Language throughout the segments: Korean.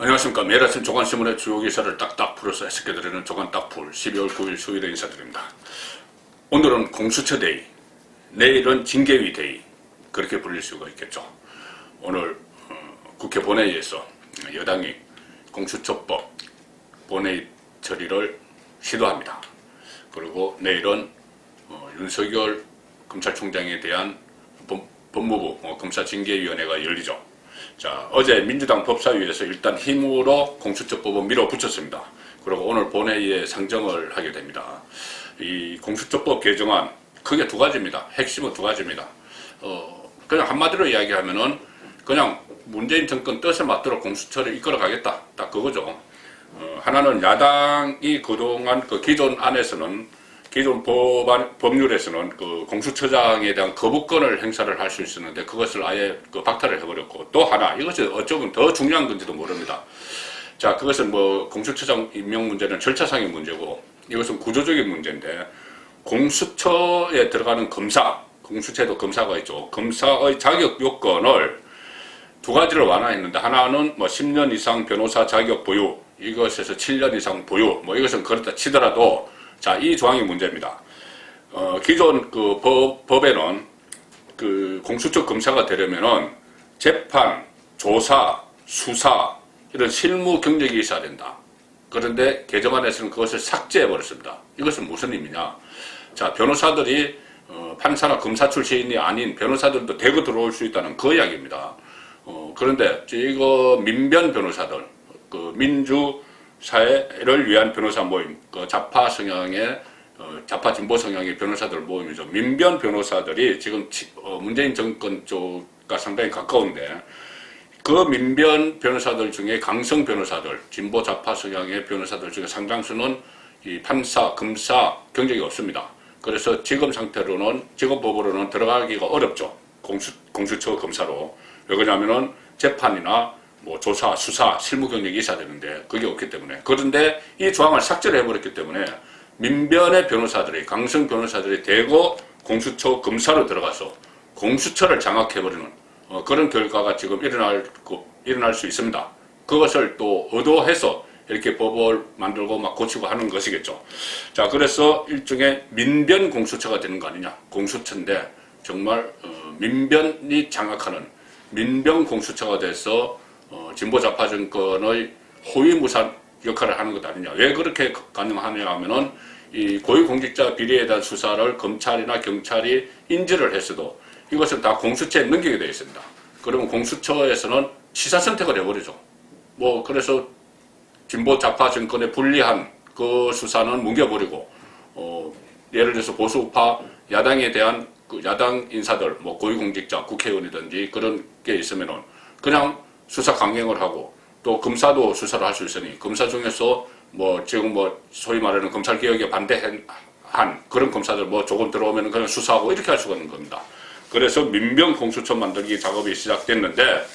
안녕하십니까. 매일 아침 조간신문의 주요 기사를 딱딱 풀어서 해석해드리는 조간딱풀 12월 9일 수요일에 인사드립니다. 오늘은 공수처 데이, 내일은 징계위 데이, 그렇게 불릴 수가 있겠죠. 오늘 국회 본회의에서 여당이 공수처법 본회의 처리를 시도합니다. 그리고 내일은 윤석열 검찰총장에 대한 법무부 검사징계위원회가 열리죠. 자, 어제 민주당 법사위에서 일단 힘으로 공수처법을 밀어붙였습니다. 그리고 오늘 본회의에 상정을 하게 됩니다. 이 공수처법 개정안 크게 두 가지입니다. 핵심은 두 가지입니다. 그냥 한마디로 이야기하면은 그냥 문재인 정권 뜻에 맞도록 공수처를 이끌어 가겠다. 딱 그거죠. 하나는 야당이 그동안 그 기존 안에서는 기존 법률에서는 그 공수처장에 대한 거부권을 행사를 할 수 있었는데 그것을 아예 그 박탈을 해버렸고, 또 하나, 이것이 어쩌면 더 중요한 건지도 모릅니다. 자, 그것은 뭐 공수처장 임명 문제는 절차상의 문제고, 이것은 구조적인 문제인데, 공수처에 들어가는 검사, 공수처에도 검사가 있죠. 검사의 자격 요건을 두 가지를 완화했는데, 하나는 뭐 10년 이상 변호사 자격 보유, 이것에서 7년 이상 보유, 뭐 이것은 그렇다 치더라도, 자, 이 조항이 문제입니다. 기존 그 법에는 그 공수처 검사가 되려면은 재판, 조사, 수사, 이런 실무 경력이 있어야 된다. 그런데 개정안에서는 그것을 삭제해 버렸습니다. 이것은 무슨 의미냐? 자, 변호사들이 판사나 검사 출신이 아닌 변호사들도 대거 들어올 수 있다는 그 이야기입니다. 그런데 이거 민변 변호사들, 그 민주사회를 위한 변호사 모임, 그 좌파 성향의 좌파 진보 성향의 변호사들 모임이죠. 민변 변호사들이 지금 문재인 정권 쪽과 상당히 가까운데, 그 민변 변호사들 중에 강성 변호사들, 진보 좌파 성향의 변호사들 중에 상당수는 이 판사, 검사 경력이 없습니다. 그래서 지금 상태로는, 지금 법으로는 들어가기가 어렵죠. 공수처 검사로. 왜 그러냐면은 재판이나 뭐 조사, 수사, 실무 경력이 있어야 되는데 그게 없기 때문에. 그런데 이 조항을 삭제를 해버렸기 때문에 민변의 변호사들이, 강성 변호사들이 대거 공수처 검사로 들어가서 공수처를 장악해버리는 그런 결과가 지금 일어날 수 있습니다. 그것을 또 의도해서 이렇게 법을 만들고 막 고치고 하는 것이겠죠. 자, 그래서 일종의 민변 공수처가 되는 거 아니냐. 공수처인데 정말 민변이 장악하는 민변 공수처가 돼서 진보 좌파 정권의 호위무사 역할을 하는 것 아니냐. 왜 그렇게 가능하냐 하면은 이 고위공직자 비리에 대한 수사를 검찰이나 경찰이 인지를 했어도 이것은 다 공수처에 넘기게 되어 있습니다. 그러면 공수처에서는 취사 선택을 해버리죠. 뭐 그래서 진보 좌파 정권에 불리한 그 수사는 뭉개버리고, 예를 들어서 보수파 야당에 대한 그 야당 인사들, 뭐 고위공직자, 국회의원이든지 그런 게 있으면은 그냥 수사 강행을 하고, 또 검사도 수사를 할 수 있으니 검사 중에서 뭐 지금 뭐 소위 말하는 검찰 개혁에 반대한 그런 검사들 뭐 조금 들어오면 그냥 수사하고 이렇게 할 수가 있는 겁니다. 그래서 민변 공수처 만들기 작업이 시작됐는데,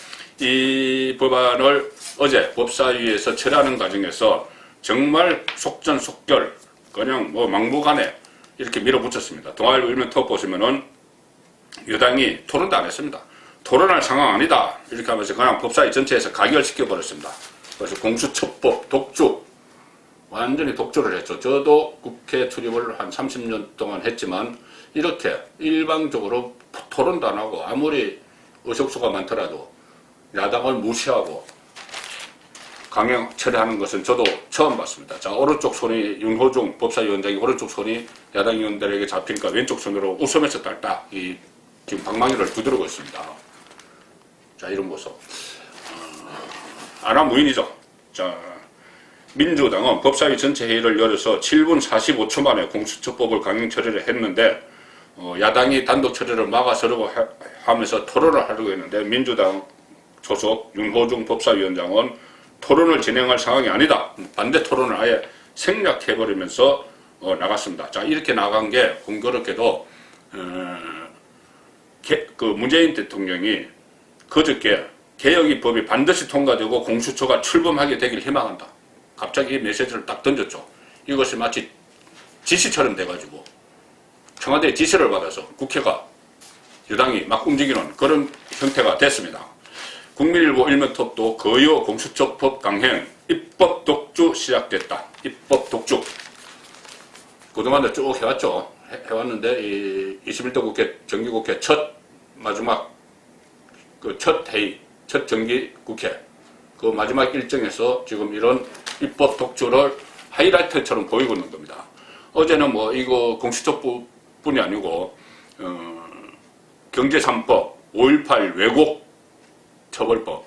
이 법안을 어제 법사위에서 처리하는 과정에서 정말 속전속결 그냥 뭐 막무가내 이렇게 밀어붙였습니다. 동아일보일면톱 보시면은 여당이 토론도 안 했습니다. 토론할 상황 아니다 이렇게 하면서 그냥 법사위 전체에서 가결시켜 버렸습니다. 그래서 공수처법 독주, 완전히 독주를 했죠. 저도 국회 출입을 한 30년 동안 했지만 이렇게 일방적으로 토론도 안 하고 아무리 의석수가 많더라도 야당을 무시하고 강행 처리하는 것은 저도 처음 봤습니다. 자, 오른쪽 손이 윤호중 법사위원장이 오른쪽 손이 야당 의원들에게 잡히니까 왼쪽 손으로 웃으면서 딸딱 지금 방망이를 두드리고 있습니다. 자, 이런 모습. 아나무인이죠. 자, 민주당은 법사위 전체 회의를 열어서 7분 45초 만에 공수처법을 강행 처리를 했는데, 야당이 단독 처리를 막아서려고 하면서 토론을 하려고 했는데, 민주당 소속 윤호중 법사위원장은 토론을 진행할 상황이 아니다. 반대 토론을 아예 생략해버리면서 나갔습니다. 자, 이렇게 나간 게 공교롭게도 그 문재인 대통령이 그저께 개혁 법이 반드시 통과되고 공수처가 출범하게 되길 희망한다. 갑자기 이 메시지를 딱 던졌죠. 이것이 마치 지시처럼 돼가지고 청와대의 지시를 받아서 국회가 여당이 막 움직이는 그런 형태가 됐습니다. 국민일보 일면톱도 거요 공수처법 강행, 입법 독주 시작됐다. 입법 독주. 그동안도 쭉 해왔죠. 해왔는데 이 21대 국회 정기국회 첫 마지막 첫 회의, 첫 정기국회 그 마지막 일정에서 지금 이런 입법 독주를 하이라이트처럼 보이고 있는 겁니다. 어제는 뭐 이거 공수처법뿐이 아니고 경제 3법, 5.18 왜곡 처벌법,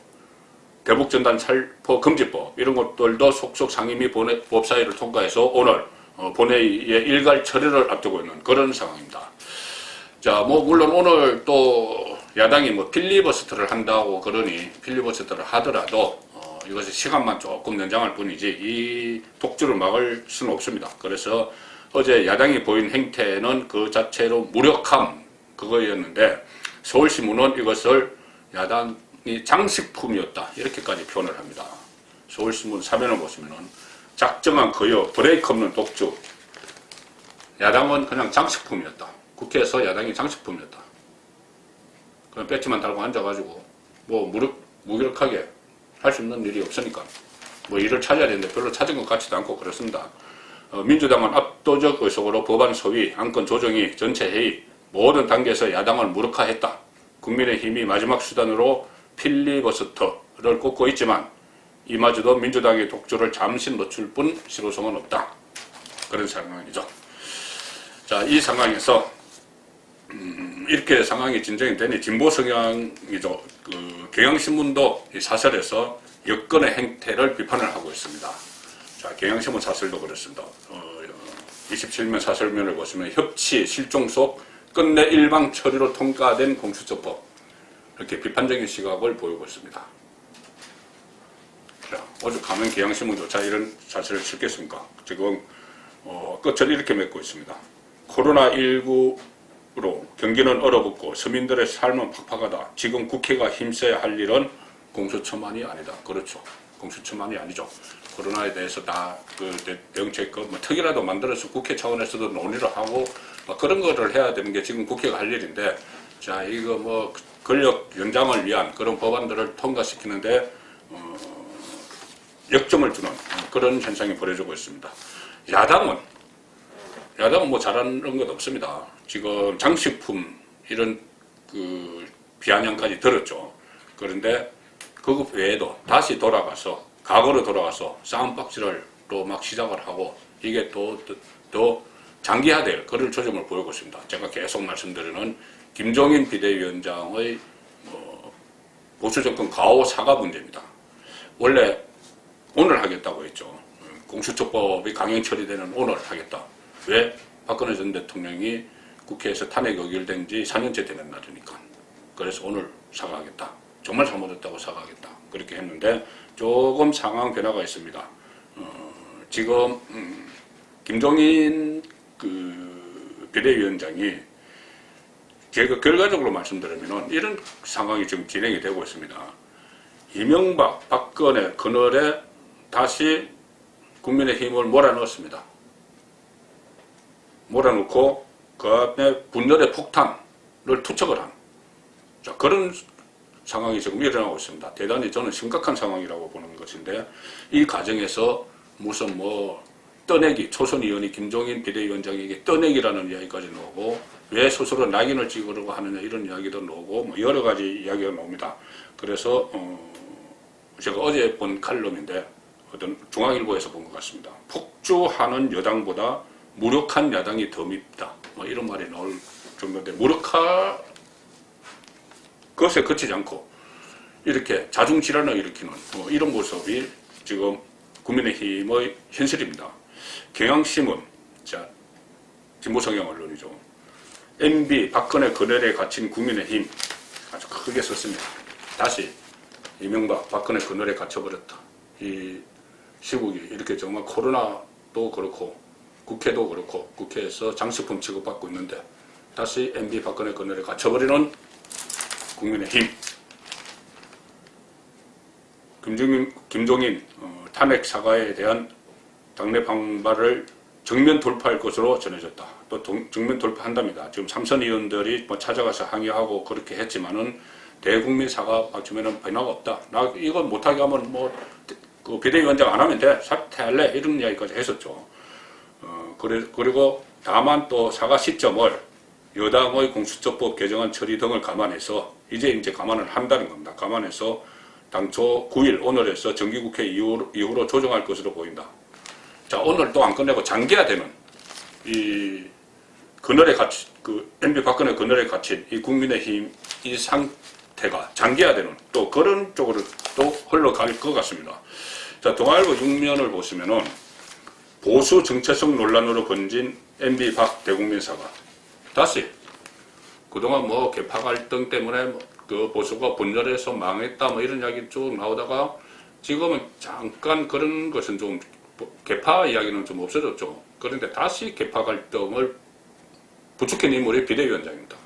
대북전단 살포 금지법 이런 것들도 속속 상임위 법사위를 통과해서 오늘 본회의의 일괄 처리를 앞두고 있는 그런 상황입니다. 자, 뭐 물론 오늘 또 야당이 뭐 필리버스터를 한다고 그러니 필리버스터를 하더라도 이것이 시간만 조금 연장할 뿐이지 이 독주를 막을 수는 없습니다. 그래서 어제 야당이 보인 행태는 그 자체로 무력함 그거였는데 서울신문은 이것을 야당이 장식품이었다 이렇게까지 표현을 합니다. 서울신문 사면을 보시면은 작정한 거요 브레이크 없는 독주 야당은 그냥 장식품이었다. 국회에서 야당이 장식품이었다. 그냥 배지만 달고 앉아가지고 뭐 무기력하게 할 수 있는 일이 없으니까 뭐 일을 찾아야 되는데 별로 찾은 것 같지도 않고 그렇습니다. 민주당은 압도적 의석으로 법안 소위, 안건 조정이 전체 회의 모든 단계에서 야당을 무력화했다. 국민의힘이 마지막 수단으로 필리버스터를 꼽고 있지만 이마저도 민주당의 독주를 잠시 놓칠 뿐 실효성은 없다. 그런 상황이죠. 자, 이 상황에서 이렇게 상황이 진정이 되니 진보 성향이죠. 경향신문도 이 사설에서 여권의 행태를 비판을 하고 있습니다. 자, 경향신문 사설도 그렇습니다. 27면 사설면을 보시면 협치 실종 속 끝내 일방 처리로 통과된 공수처법 이렇게 비판적인 시각을 보이고 있습니다. 자, 오죽하면 경향신문조차 이런 사설을 쓰겠습니까? 지금 끝을 이렇게 맺고 있습니다. 코로나19로 경기는 얼어붙고 서민들의 삶은 팍팍하다. 지금 국회가 힘써야 할 일은 공수처만이 아니다. 그렇죠. 공수처만이 아니죠. 코로나에 대해서 다 대응책 뭐 특이라도 만들어서 국회 차원에서도 논의를 하고 그런 거를 해야 되는 게 지금 국회가 할 일인데 자 이거 뭐 권력 연장을 위한 그런 법안들을 통과시키는데 역점을 주는 그런 현상이 벌어지고 있습니다. 야당은 뭐 잘하는 것 없습니다. 지금 장식품 이런 비아냥까지 들었죠. 그런데 그것 외에도 다시 돌아가서 과거로 돌아가서 싸움박질을 또 막 시작을 하고 이게 또 장기화될 그런 조짐을 보이고 있습니다. 제가 계속 말씀드리는 김종인 비대위원장의 보수정권 가호 사과 문제입니다. 원래 오늘 하겠다고 했죠. 공수처법이 강행 처리되는 오늘 하겠다. 왜? 박근혜 전 대통령이 국회에서 탄핵 의결된 지 4년째 되는 날이니까. 그래서 오늘 사과하겠다. 정말 잘못했다고 사과하겠다. 그렇게 했는데 조금 상황 변화가 있습니다. 지금 김종인 비대위원장이 제가 결과적으로 말씀드리면 이런 상황이 지금 진행이 되고 있습니다. 이명박, 박근혜 그늘에 다시 국민의힘을 몰아넣었습니다. 몰아넣고 그 안에 분열의 폭탄을 투척을 한 그런 상황이 지금 일어나고 있습니다. 대단히 저는 심각한 상황이라고 보는 것인데 이 과정에서 무슨 떠내기, 초선 의원이 김종인 비대위원장에게 떠내기라는 이야기까지 나오고 왜 스스로 낙인을 찍으려고 하느냐 이런 이야기도 나오고 여러 가지 이야기가 나옵니다. 그래서 제가 어제 본 칼럼인데 어떤 중앙일보에서 본 것 같습니다. 폭주하는 여당보다 무력한 야당이 더 밉다. 이런 말이 나올 정도인데 그것에 그치지 않고 이렇게 자중질환을 일으키는 이런 모습이 지금 국민의힘의 현실입니다. 경향신문, 자 진보성향 언론이죠. MB 박근혜 그늘에 갇힌 국민의힘 아주 크게 썼습니다. 다시 이명박 박근혜 그늘에 갇혀버렸다. 이 시국이 이렇게 정말 코로나도 그렇고 국회도 그렇고 국회에서 장식품 취급받고 있는데 다시 MB 박근혜 그늘에 갇혀버리는 국민의힘. 김종인 탄핵 사과에 대한 당내 반발을 정면 돌파할 것으로 전해졌다. 또 정면 돌파한답니다. 지금 삼선 의원들이 찾아가서 항의하고 그렇게 했지만은 대국민 사과 맞추면은 변화가 없다. 나 이거 못하게 하면 뭐 그 비대위원장 안 하면 돼. 사퇴할래. 이런 이야기까지 했었죠. 그리고 다만 또 사과 시점을 여당의 공수처법 개정안 처리 등을 감안해서 이제 감안을 한다는 겁니다. 감안해서 당초 9일 오늘에서 정기국회 이후로 조정할 것으로 보인다. 자, 오늘 또 안 끝내고 장기화되는 이 그늘에 갇힌 MB 박근혜 그늘에 갇힌 이 국민의힘 이 상태가 장기화되는 또 그런 쪽으로 또 흘러갈 것 같습니다. 자, 동아일보 6면을 보시면은 보수 정체성 논란으로 번진 MB 박 대국민 사과. 다시 그동안 뭐 개파 갈등 때문에 그 보수가 분열해서 망했다 뭐 이런 이야기 쭉 나오다가 지금은 잠깐 그런 것은 좀 개파 이야기는 좀 없어졌죠. 그런데 다시 개파 갈등을 부추긴 인물이 비대위원장입니다.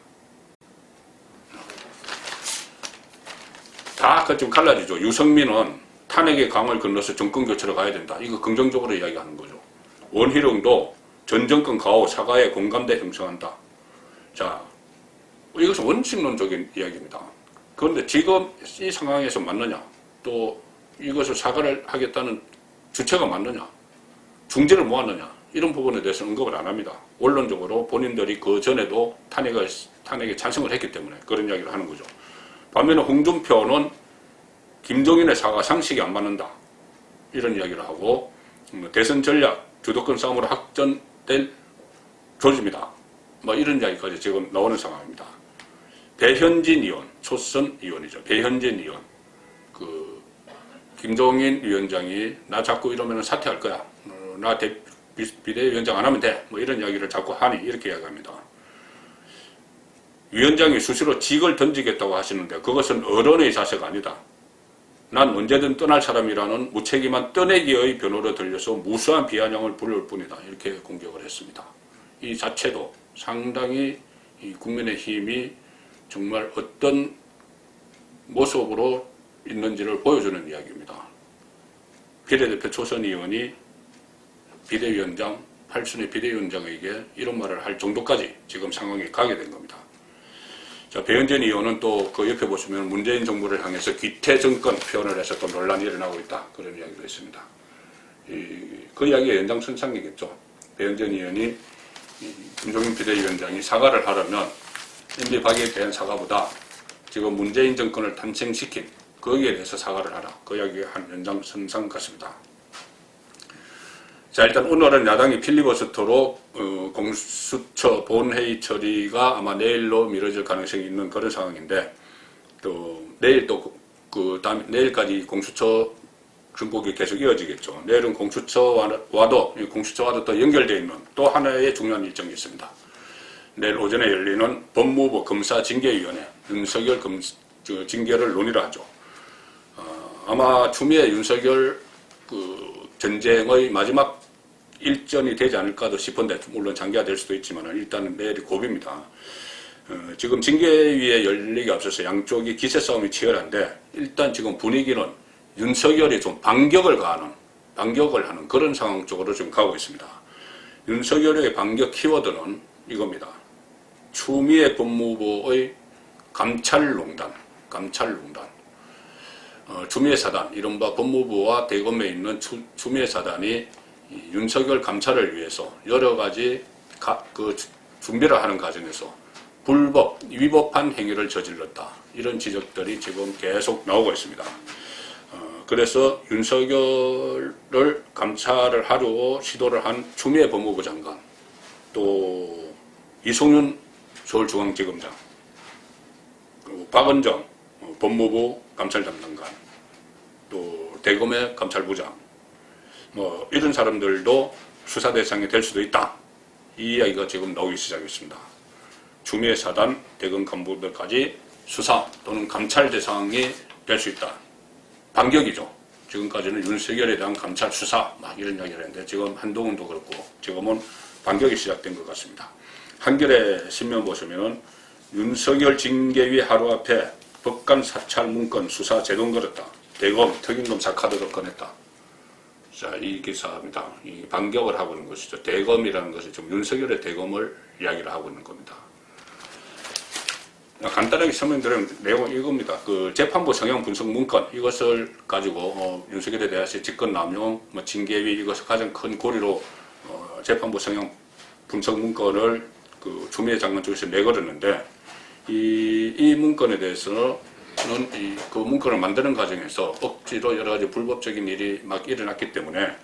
다 좀 갈라지죠. 유승민은 탄핵의 강을 건너서 정권 교체로 가야 된다. 이거 긍정적으로 이야기하는 거죠. 원희룡도 전 정권 가오 사과에 공감대 형성한다. 자, 이것은 원칙론적인 이야기입니다. 그런데 지금 이 상황에서 맞느냐? 또 이것을 사과를 하겠다는 주체가 맞느냐? 중재를 모았느냐? 이런 부분에 대해서 언급을 안 합니다. 원론적으로 본인들이 그 전에도 탄핵에 찬성을 했기 때문에 그런 이야기를 하는 거죠. 반면에 홍준표는 김종인의 사과 상식이 안 맞는다. 이런 이야기를 하고 대선 전략 주도권 싸움으로 확전된 조짐이다. 뭐 이런 이야기까지 지금 나오는 상황입니다. 배현진 의원, 초선 의원이죠. 배현진 의원. 김종인 위원장이 나 자꾸 이러면 사퇴할 거야. 나 비대위원장 안 하면 돼. 뭐 이런 이야기를 자꾸 하니 이렇게 이야기합니다. 위원장이 수시로 직을 던지겠다고 하시는데 그것은 어른의 자세가 아니다. 난 언제든 떠날 사람이라는 무책임한 떠내기의 변호로 들려서 무수한 비아냥을 부를 뿐이다. 이렇게 공격을 했습니다. 이 자체도 상당히 이 국민의힘이 정말 어떤 모습으로 있는지를 보여주는 이야기입니다. 비례대표 초선 의원이 비대위원장, 8순위 비대위원장에게 이런 말을 할 정도까지 지금 상황이 가게 된 겁니다. 자, 배현진 의원은 또 그 옆에 보시면 문재인 정부를 향해서 귀태 정권 표현을 해서 또 논란이 일어나고 있다. 그런 이야기도 했습니다. 그 이야기의 연장선상이겠죠. 배현진 의원이 김종인 비대위원장이 사과를 하려면 MB 박에 대한 사과보다 지금 문재인 정권을 탄생시킨 거기에 대해서 사과를 하라. 그 이야기의 한 연장선상 같습니다. 자, 일단 오늘은 야당이 필리버스터로 공수처 본회의 처리가 아마 내일로 미뤄질 가능성이 있는 그런 상황인데 또 내일 또 내일까지 공수처 준공이 계속 이어지겠죠. 내일은 공수처와도 또 연결되어 있는 또 하나의 중요한 일정이 있습니다. 내일 오전에 열리는 법무부 검사징계위원회 윤석열 징계를 논의를 하죠. 아마 추미애 윤석열 전쟁의 마지막 일전이 되지 않을까도 싶은데 물론 장기화될 수도 있지만 일단은 내일이 고비입니다. 지금 징계위에 열리기 앞서서 양쪽이 기세 싸움이 치열한데 일단 지금 분위기는 윤석열이 좀 반격을 하는 그런 상황 쪽으로 지금 가고 있습니다. 윤석열의 반격 키워드는 이겁니다. 추미애 법무부의 감찰농단. 추미애 사단, 이른바 법무부와 대검에 있는 추미애 사단이 윤석열 감찰을 위해서 여러 가지 준비를 하는 과정에서 위법한 행위를 저질렀다. 이런 지적들이 지금 계속 나오고 있습니다. 그래서 윤석열을 감찰을 하려고 시도를 한 추미애 법무부 장관, 또 이송윤 서울중앙지검장, 그리고 박은정 법무부 감찰 담당관, 또 대검의 감찰부장, 뭐 이런 사람들도 수사 대상이 될 수도 있다. 이 이야기가 지금 나오기 시작했습니다. 추미애 사단, 대검 간부들까지 수사 또는 감찰 대상이 될 수 있다. 반격이죠. 지금까지는 윤석열에 대한 감찰 수사 막 이런 이야기를 했는데 지금 한동훈도 그렇고 지금은 반격이 시작된 것 같습니다. 한겨레 신문 보시면은 윤석열 징계위 하루 앞에 법관 사찰 문건 수사 제동 걸었다. 대검 특임검사 카드도 꺼냈다. 자, 이 기사입니다. 이 반격을 하고 있는 것이죠. 대검이라는 것이 지금 윤석열의 대검을 이야기를 하고 있는 겁니다. 간단하게 설명드리면 내용은 이겁니다. 그 재판부 성향 분석 문건 이것을 가지고 윤석열에 대해서 직권남용, 징계위 이것을 가장 큰 고리로 재판부 성향 분석 문건을 그 추미애 장관 쪽에서 내걸었는데 이 문건에 대해서는 그 문건을 만드는 과정에서 억지로 여러 가지 불법적인 일이 막 일어났기 때문에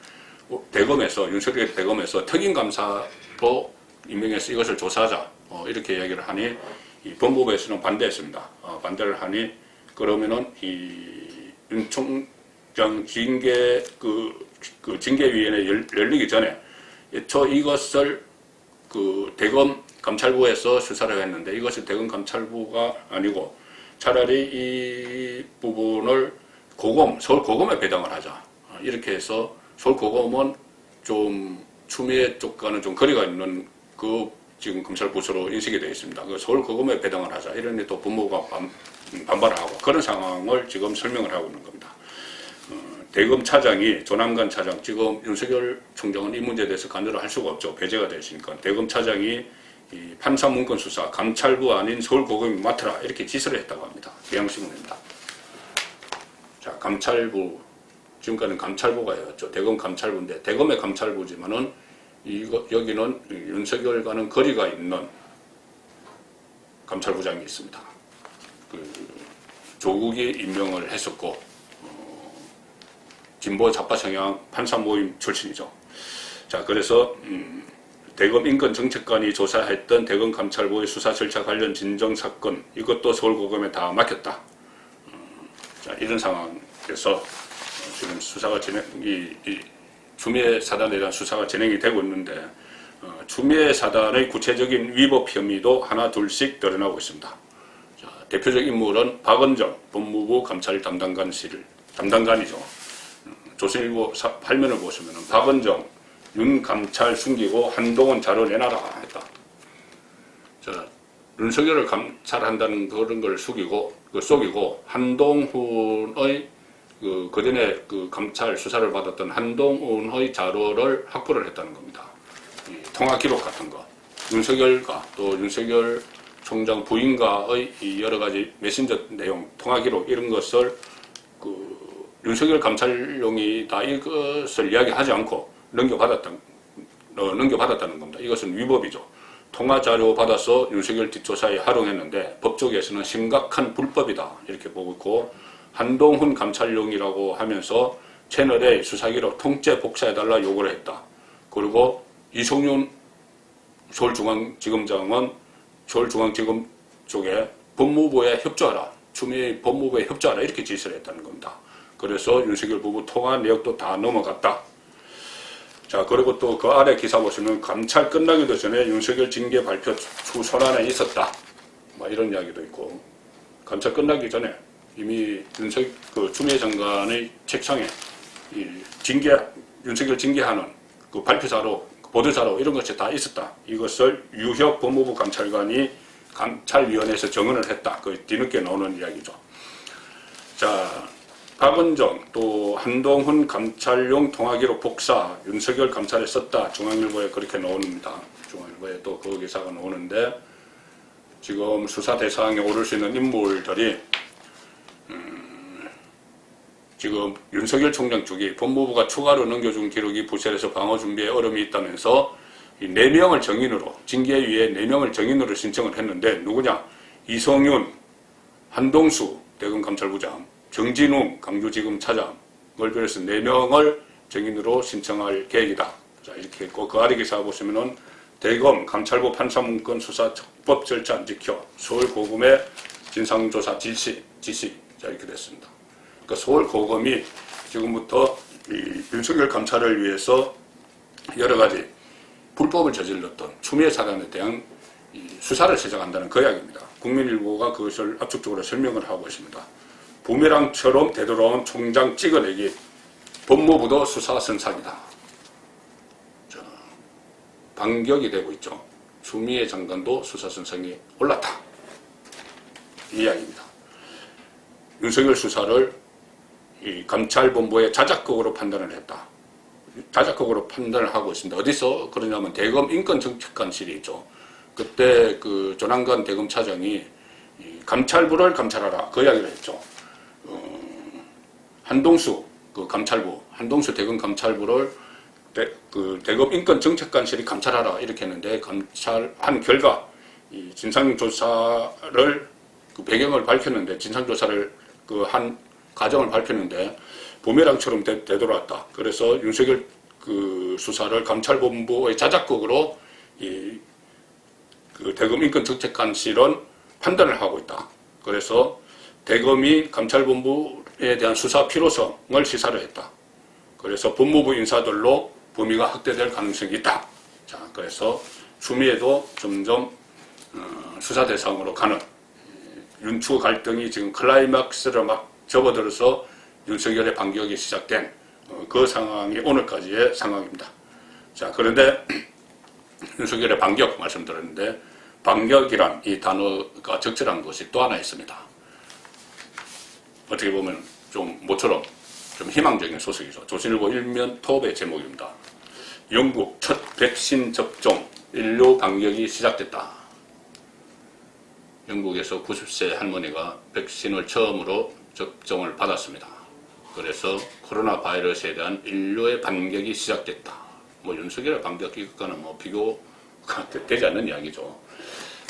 대검에서 윤석열 대검에서 특임감사로 임명해서 이것을 조사하자 이렇게 이야기를 하니 이 법무부에서는 반대했습니다. 반대를 하니 그러면은 윤 총장 징계 그 징계위원회 열리기 전에 애초 이것을 그 대검 감찰부에서 수사를 했는데 이것을 대검 감찰부가 아니고 차라리 이 부분을 서울 고검에 배당을 하자 이렇게 해서 서울 고검은 좀 추미애 쪽과는 좀 거리가 있는 그 지금 검찰부서로 인식이 되어 있습니다. 그 서울 고검에 배당을 하자 이러니 또 법무부가 반발을 하고 그런 상황을 지금 설명을 하고 있는 겁니다. 대검 차장이 조남관 차장 지금 윤석열 총장은 이 문제에 대해서 관여를 할 수가 없죠. 배제가 되었으니까 대검 차장이 이 판사 문건 수사 감찰부 아닌 서울 고검이 맡으라 이렇게 지시를 했다고 합니다. 경향신문입니다. 자, 감찰부 지금까지는 감찰부가였죠. 대검 감찰부인데 대검의 감찰부지만은 여기는 윤석열과는 거리가 있는 감찰부장이 있습니다. 조국이 임명을 했었고 진보 좌파 성향 판사 모임 출신이죠. 자, 그래서 대검 인권정책관이 조사했던 대검 감찰부의 수사 절차 관련 진정 사건 이것도 서울고검에 다 맡겼다. 자, 이런 상황에서 지금 수사가 추미애 사단에 대한 수사가 진행이 되고 있는데 추미애 사단의 구체적인 위법 혐의도 하나 둘씩 드러나고 있습니다. 자, 대표적 인물은 박은정 법무부 감찰 담당관이죠. 조선일보 8면을 보시면 박은정 윤 감찰 숨기고 한동훈 자료 내놔라 했다. 자, 윤석열을 감찰한다는 그런 걸 속이고 한동훈의 그전에 그 감찰 수사를 받았던 한동훈의 자료를 확보를 했다는 겁니다. 이 통화 기록 같은 거, 윤석열과 또 윤석열 총장 부인과의 이 여러 가지 메신저 내용, 통화 기록 이런 것을 윤석열 감찰용이다 이것을 이야기하지 않고 넘겨받았다는 겁니다. 이것은 위법이죠. 통화 자료 받아서 윤석열 뒷조사에 활용했는데 법조계에서는 심각한 불법이다 이렇게 보고 있고 한동훈 감찰용이라고 하면서 채널에 수사기록 통째 복사해달라 요구를 했다. 그리고 이성윤 서울중앙지검장은 서울중앙지검 쪽에 법무부에 협조하라. 추미애 법무부에 협조하라 이렇게 지시를 했다는 겁니다. 그래서 윤석열 부부 통화 내역도 다 넘어갔다. 자, 그리고 또 그 아래 기사 보시면 감찰 끝나기도 전에 윤석열 징계 발표 추선안에 있었다. 이런 이야기도 있고 감찰 끝나기 전에 이미 추미애 장관의 책상에 윤석열 징계하는 그 발표자료, 보도자료 이런 것이 다 있었다. 이것을 유혁 법무부 감찰관이 감찰위원회에서 정언을 했다. 그 뒤늦게 나오는 이야기죠. 자, 박은정 또 한동훈 감찰용 통화기록 복사 윤석열 감찰에 썼다. 중앙일보에 그렇게 나옵니다. 중앙일보에 또 그 기사가 나오는데 지금 수사 대상에 오를 수 있는 인물들이 지금 윤석열 총장 쪽이 법무부가 추가로 넘겨준 기록이 부실해서 방어 준비에 어려움이 있다면서 4명을 정인으로 징계위에 4명을 정인으로 신청을 했는데 누구냐? 이성윤, 한동수 대검 감찰부장, 정진웅 강주지검 차장을 비롯해서 4명을 정인으로 신청할 계획이다. 자, 이렇게 했고 그 아래 기사 보시면은 대검 감찰부 판사문건 수사 적법 절차 안 지켜 서울 고검의 진상조사 지시 자 이렇게 됐습니다. 그러니까 서울 고검이 지금부터 이 윤석열 감찰을 위해서 여러 가지 불법을 저질렀던 추미애 사단에 대한 수사를 시작한다는 그 이야기입니다. 국민일보가 그것을 압축적으로 설명을 하고 있습니다. 부메랑처럼 되돌아온 총장 찍어내기 법무부도 수사선상이다. 반격이 되고 있죠. 추미애 장관도 수사선상에 올랐다. 이 이야기입니다. 윤석열 수사를 이 감찰본부에 자작극으로 판단을 했다. 자작극으로 판단을 하고 있습니다. 어디서 그러냐면 대검 인권정책관실이 있죠. 그때 그 조남관 대검 차장이 감찰부를 감찰하라 그 이야기를 했죠. 한동수 그 감찰부, 한동수 대검 감찰부를 대검 인권정책관실이 감찰하라 이렇게 했는데 감찰한 결과 이 진상조사를 그 배경을 밝혔는데 진상조사를 그 한 과정을 밝혔는데 부메랑처럼 되돌아왔다. 그래서 윤석열 그 수사를 감찰본부의 자작극으로 그 대검 인권정책관실은 판단을 하고 있다. 그래서 대검이 감찰본부에 대한 수사 필요성을 시사를 했다. 그래서 법무부 인사들로 범위가 확대될 가능성이 있다. 자, 그래서 추미애도 점점 수사 대상으로 가는 윤추 갈등이 지금 클라이막스를 막 접어들어서 윤석열의 반격이 시작된 그 상황이 오늘까지의 상황입니다. 자, 그런데 윤석열의 반격 말씀드렸는데 반격이란 이 단어가 적절한 것이 또 하나 있습니다. 어떻게 보면 좀 모처럼 좀 희망적인 소식이죠. 조선일보 일면 톱의 제목입니다. 영국 첫 백신 접종 인류 반격이 시작됐다. 영국에서 90세 할머니가 백신을 처음으로 접종을 받았습니다. 그래서 코로나 바이러스에 대한 인류의 반격이 시작됐다. 뭐 윤석열의 반격 이것과는 뭐 비교가 되지 않는 이야기죠.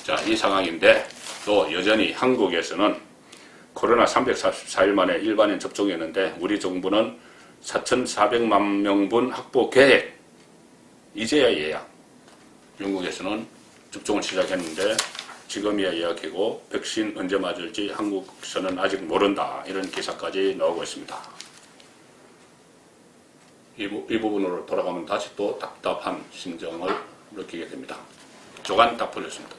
자, 이 상황인데 또 여전히 한국에서는 코로나 344일 만에 일반인 접종했는데 우리 정부는 4,400만 명분 확보 계획 이제야 예약. 영국에서는 접종을 시작했는데 지금이야 예약이고 백신 언제 맞을지 한국에서는 아직 모른다. 이런 기사까지 나오고 있습니다. 이 부분으로 돌아가면 다시 또 답답한 심정을 느끼게 됩니다. 조간 딱 풀렸습니다.